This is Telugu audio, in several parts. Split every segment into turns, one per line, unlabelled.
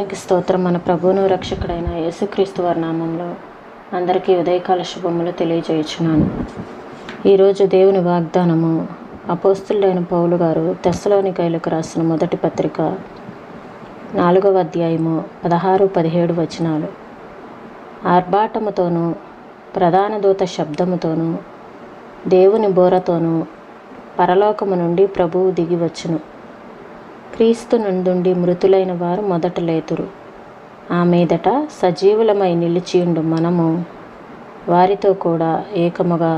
దేవునికి స్తోత్రం. మన ప్రభువును రక్షకుడైన యేసుక్రీస్తు వారి నామంలో అందరికీ ఉదయకాల శుభములు తెలియజేయుచున్నాను. ఈరోజు దేవుని వాగ్దానము అపోస్తులుడైన పౌలు గారు తెస్సలోనికైలకు రాసిన మొదటి పత్రిక 4వ అధ్యాయము 16-17 వచనాలు. ఆర్భాటముతోనూ ప్రధాన దూత శబ్దముతోనూ దేవుని బోరతోనూ పరలోకము నుండి ప్రభువు దిగివచ్చును. క్రీస్తు నుండి మృతులైన వారు మొదట లేతురు. ఆ మీదట సజీవులమై నిలిచియుండు మనము వారితో కూడా ఏకముగా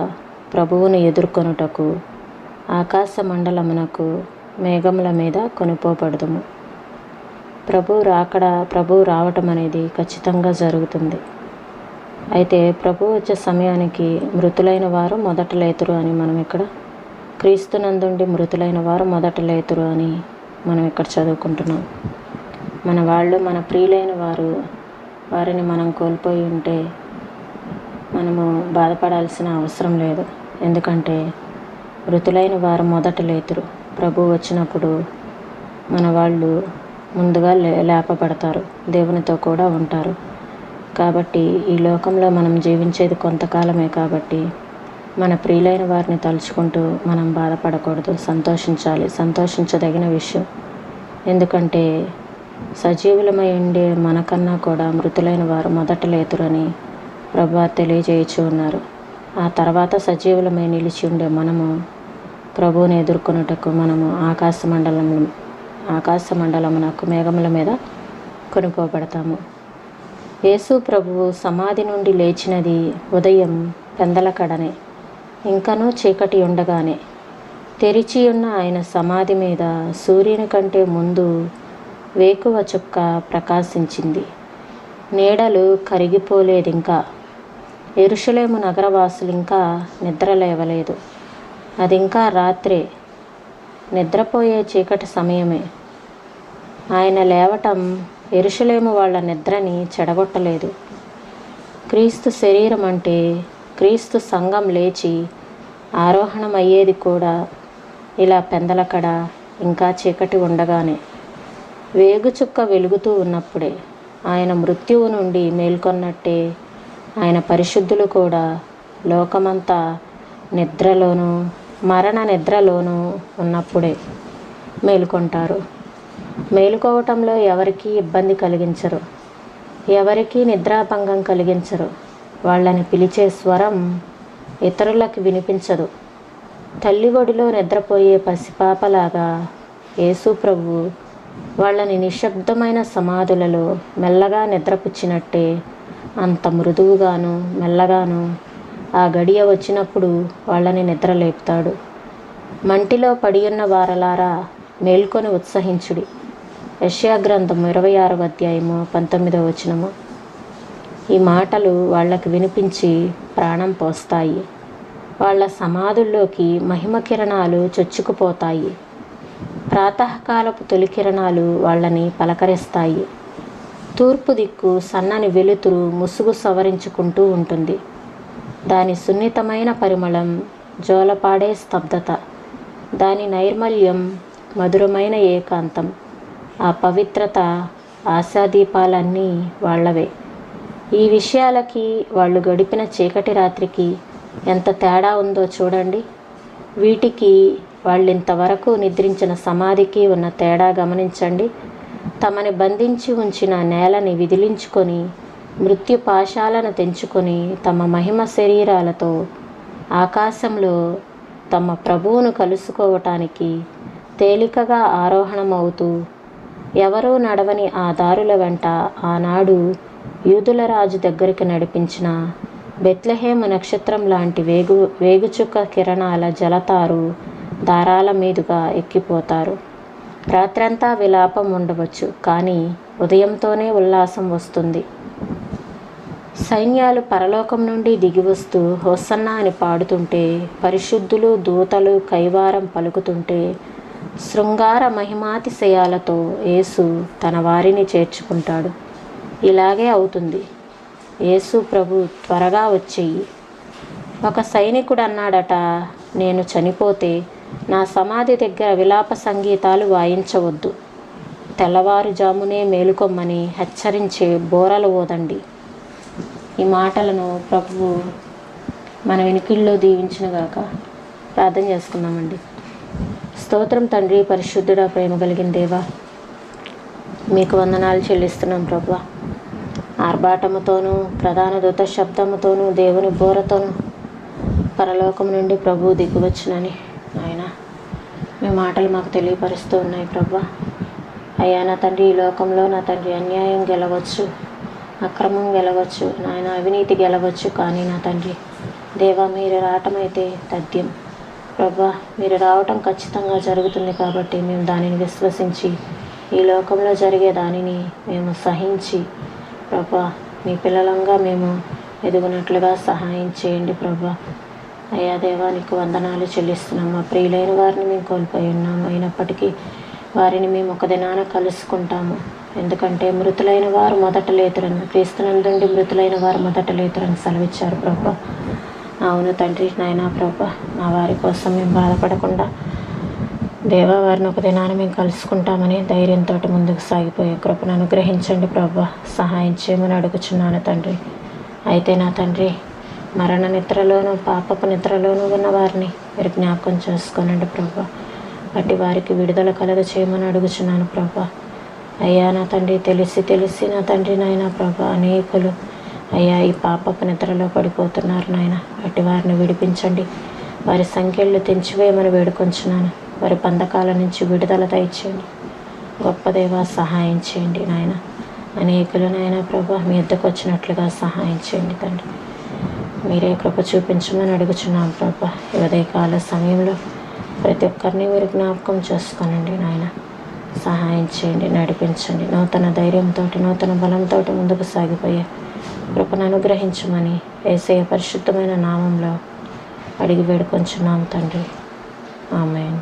ప్రభువును ఎదుర్కొనుటకు ఆకాశ మండలమునకు మేఘముల మీద కొనిపోబడదుము. ప్రభువు రావటం అనేది ఖచ్చితంగా జరుగుతుంది. అయితే ప్రభు వచ్చే సమయానికి మృతులైన వారు మొదట లేతురు అని మనం ఇక్కడ క్రీస్తునందుండి మృతులైన వారు మొదట లేతురు అని మనం ఇక్కడ చదువుకుంటున్నాం. మన ప్రియులైన వారిని మనం కోల్పోయి ఉంటే మనము బాధపడాల్సిన అవసరం లేదు. ఎందుకంటే మృతులైన వారు మొదట లేతురు. ప్రభు వచ్చినప్పుడు మన వాళ్ళు ముందుగా లేపబడతారు, దేవునితో కూడా ఉంటారు. కాబట్టి ఈ లోకంలో మనం జీవించేది కొంతకాలమే. కాబట్టి మన ప్రియులైన వారిని తలుచుకుంటూ మనం బాధపడకూడదు, సంతోషించాలి. సంతోషించదగిన విషయం. ఎందుకంటే సజీవులమై ఉండే మనకన్నా కూడా మృతులైన వారు మొదట లేతురని ప్రభువు తెలియజేయచ్చు ఉన్నారు. ఆ తర్వాత సజీవులమై నిలిచి ఉండే మనము ప్రభువుని ఎదుర్కొనుటకు మనము ఆకాశ మండలమునకు మేఘముల మీద కొనిపోబడతాము. యేసు ప్రభువు సమాధి నుండి లేచినది ఉదయం పెందలకడనే, ఇంకనూ చీకటి ఉండగానే. తెరిచి ఉన్న ఆయన సమాధి మీద సూర్యుని కంటే ముందు వేకువ చుక్క ప్రకాశించింది. నీడలు కరిగిపోలేదింకా. యెరూషలేము నగరవాసులు ఇంకా నిద్ర లేవలేదు. అది ఇంకా రాత్రే, నిద్రపోయే చీకటి సమయమే. ఆయన లేవటం యెరూషలేము వాళ్ళ నిద్రని చెడగొట్టలేదు. క్రీస్తు శరీరం అంటే క్రీస్తు సంఘం లేచి ఆరోహణమయ్యేది కూడా ఇలా పెందలకడ ఇంకా చీకటి ఉండగానే, వేగుచుక్క వెలుగుతూ ఉన్నప్పుడే. ఆయన మృత్యువు నుండి మేల్కొన్నట్టే ఆయన పరిశుద్ధులు కూడా లోకమంతా నిద్రలోనూ మరణ నిద్రలోనూ ఉన్నప్పుడే మేలుకొంటారు. మేలుకోవటంలో ఎవరికీ ఇబ్బంది కలిగించరు, ఎవరికీ నిద్రాభంగం కలిగించరు. వాళ్ళని పిలిచే స్వరం ఇతరులకు వినిపించదు. తల్లి ఒడిలో నిద్రపోయే పసిపాపలాగా యేసు ప్రభువు వాళ్ళని నిశ్శబ్దమైన సమాధులలో మెల్లగా నిద్రపుచ్చినట్టే అంత మృదువుగాను మెల్లగాను ఆ గడియ వచ్చినప్పుడు వాళ్ళని నిద్రలేపుతాడు. మంటిలో పడియున్న వారలారా మేల్కొని ఉత్సహించుడి. యెషయా గ్రంథం 26వ అధ్యాయము 19వ వచనము. ఈ మాటలు వాళ్ళకి వినిపించి ప్రాణం పోస్తాయి. వాళ్ళ సమాధుల్లోకి మహిమ కిరణాలు చొచ్చుకుపోతాయి. ప్రాతకాలపు తొలి కిరణాలు వాళ్ళని పలకరిస్తాయి. తూర్పు దిక్కు సన్నని వెలుతురు ముసుగు సవరించుకుంటూ ఉంటుంది. దాని సున్నితమైన పరిమళం జోలపాడే స్తబ్దత, దాని నైర్మల్యం మధురమైన ఏకాంతం. ఆ పవిత్రత, ఆశాదీపాలన్నీ వాళ్ళవే. ఈ విషయాలకి వాళ్ళు గడిపిన చీకటి రాత్రికి ఎంత తేడా ఉందో చూడండి. వీటికి వాళ్ళింతవరకు నిద్రించిన సమాధికి ఉన్న తేడా గమనించండి. తమని బంధించి ఉంచిన నేలని విదిలించుకొని మృత్యు పాశాలను తెంచుకొని తమ మహిమ శరీరాలతో ఆకాశంలో తమ ప్రభువును కలుసుకోవటానికి తేలికగా ఆరోహణమవుతూ ఎవరూ నడవని ఆ దారుల వెంట ఆనాడు యూదుల రాజు దగ్గరికి నడిపించిన బెత్లెహేము నక్షత్రం లాంటి వేగుచుక్క కిరణాల జలతారు దారాల మీదుగా ఎక్కిపోతారు. రాత్రంతా విలాపం ఉండవచ్చు, కానీ ఉదయంతోనే ఉల్లాసం వస్తుంది. సైన్యాలు పరలోకం నుండి దిగివస్తూ హోసన్నా అని పాడుతుంటే, పరిశుద్ధులు దూతలు కైవారం పలుకుతుంటే, శృంగార మహిమాతిశయాలతో యేసు తన వారిని చేర్చుకుంటాడు. ఇలాగే అవుతుంది. యేసు ప్రభు త్వరగా వచ్చేయి. ఒక సైనికుడు అన్నాడట, నేను చనిపోతే నా సమాధి దగ్గర విలాప సంగీతాలు వాయించవద్దు. తెల్లవారుజామునే మేలుకొమ్మని హెచ్చరించే బోరలు ఊదండి. ఈ మాటలను ప్రభువు మన వెనుకల్లో దీవించునుగాక. ప్రార్థన చేసుకుందామండి. స్తోత్రం తండ్రి, పరిశుద్ధుడా, ప్రేమ కలిగిన దేవా, మీకు వందనాలు చెల్లిస్తున్నాం ప్రభువా. ఆర్భాటముతోనూ ప్రధాన దూత శబ్దముతోనూ దేవుని బోరతోనూ పరలోకం నుండి ప్రభువు దిగువచ్చునని ఆయన మీ మాటలు మాకు తెలియపరుస్తూ ఉన్నాయి ప్రభువా. అయ్యా నా తండ్రి, ఈ లోకంలో నా తండ్రి అన్యాయం గెలవచ్చు, అక్రమం గెలవచ్చు, నాయన అవినీతి గెలవచ్చు, కానీ నా తండ్రి దేవా మీరు రావటం అయితే తథ్యం ప్రభా. మీరు రావటం ఖచ్చితంగా జరుగుతుంది కాబట్టి మేము దానిని విశ్వసించి ఈ లోకంలో జరిగే దానిని మేము సహించి ప్రభా మీ పిల్లలంగా మేము ఎదుగునట్లుగా సహాయం చేయండి ప్రభా. అయ్యా దేవా నీకు వందనాలు చెల్లిస్తున్నాం. మా ప్రియులైన వారిని మేము కోల్పోయి ఉన్నాము, అయినప్పటికీ వారిని మేము ఒక దినాన కలుసుకుంటాము. ఎందుకంటే మృతులైన వారు మొదట లేతురని, క్రీస్తునందుండి మృతులైన వారు మొదట లేతురని సెలవిచ్చారు ప్రభా. అవును తండ్రి నాయనా ప్రభా, మా వారి కోసం మేము బాధపడకుండా దేవా వారిని ఒక దినాన మేము కలుసుకుంటామని ధైర్యంతో ముందుకు సాగిపోయే కృపను అనుగ్రహించండి ప్రభా. సహాయం చేయమని అడుగుచున్నాను తండ్రి. అయితే నా తండ్రి మరణ నిద్రలోనూ పాపపు నిద్రలోనూ ఉన్న వారిని మీరు జ్ఞాపకం చేసుకోనండి ప్రభా. అట్టి వారికి విడుదల కలగ చేయమని అడుగుచున్నాను ప్రభా. అయ్యా నా తండ్రి తెలిసి నా తండ్రి నాయన ప్రభా అనేకులు అయ్యా ఈ పాపపు నిద్రలో పడిపోతున్నారు నాయన. అట్టి వారిని విడిపించండి, వారి సంఖ్యలు తెంచివేయమని వేడుకొంచున్నాను. వారి బంధకాల నుంచి విడుదల దయచేయండి. గొప్ప దేవా సహాయం చేయండి నాయన. అనేకులు నాయన ప్రభా మీ వద్దకు వచ్చినట్లుగా సహాయం చేయండి తండ్రి. మీరే కృప చూపించమని అడుగుచున్నాం ప్రభా. ఈ ఉదయకాల సమయంలో ప్రతి ఒక్కరిని మీరు జ్ఞాపకం చేసుకోనండి నాయన. సహాయం చేయండి, నడిపించండి. నూతన ధైర్యంతో నూతన బలంతో ముందుకు సాగిపోయే కృపను అనుగ్రహించమని యేసయ్య పరిశుద్ధమైన నామంలో అడిగి వేడుకొంచున్నాం తండ్రి. ఆమేన్.